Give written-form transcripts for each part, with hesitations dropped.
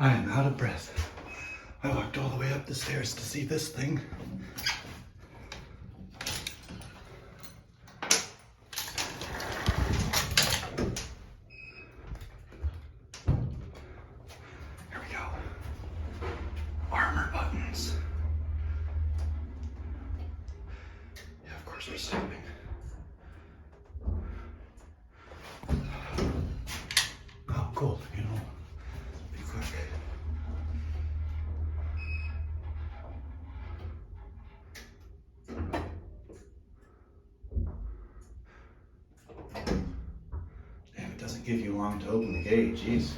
I am out of breath. I walked all the way up the stairs to see this thing. Here we go. Armor buttons. Yeah, of course we're stopping. Oh, cool, you know, be quick. Damn, it doesn't give you long to open the gate, jeez.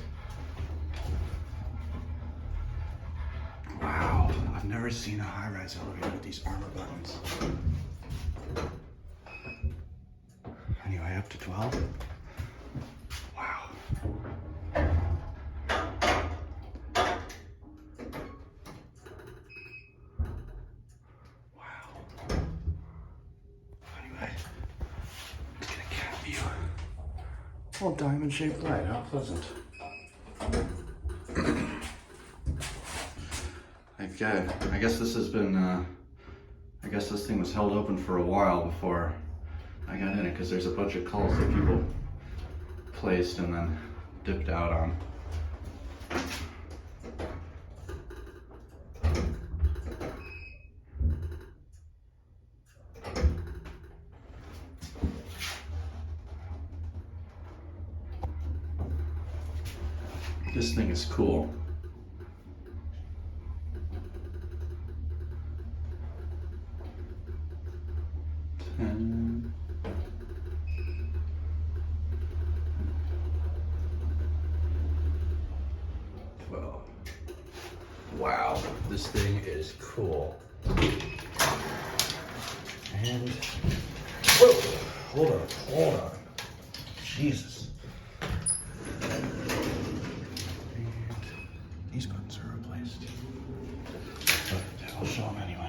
Wow, I've never seen a high-rise elevator with these armor buttons. Anyway, up to 12. Wow. Wow. Anyway, let's get a cat view. Oh, diamond-shaped light, how pleasant. I guess this has been, I guess this thing was held open for a while before I got in it, because there's a bunch of calls that people placed and then dipped out on. This thing is cool. And 12. Wow, this thing is cool. And whoa, hold on. Jesus. And these buttons are replaced. But I'll show them anyway.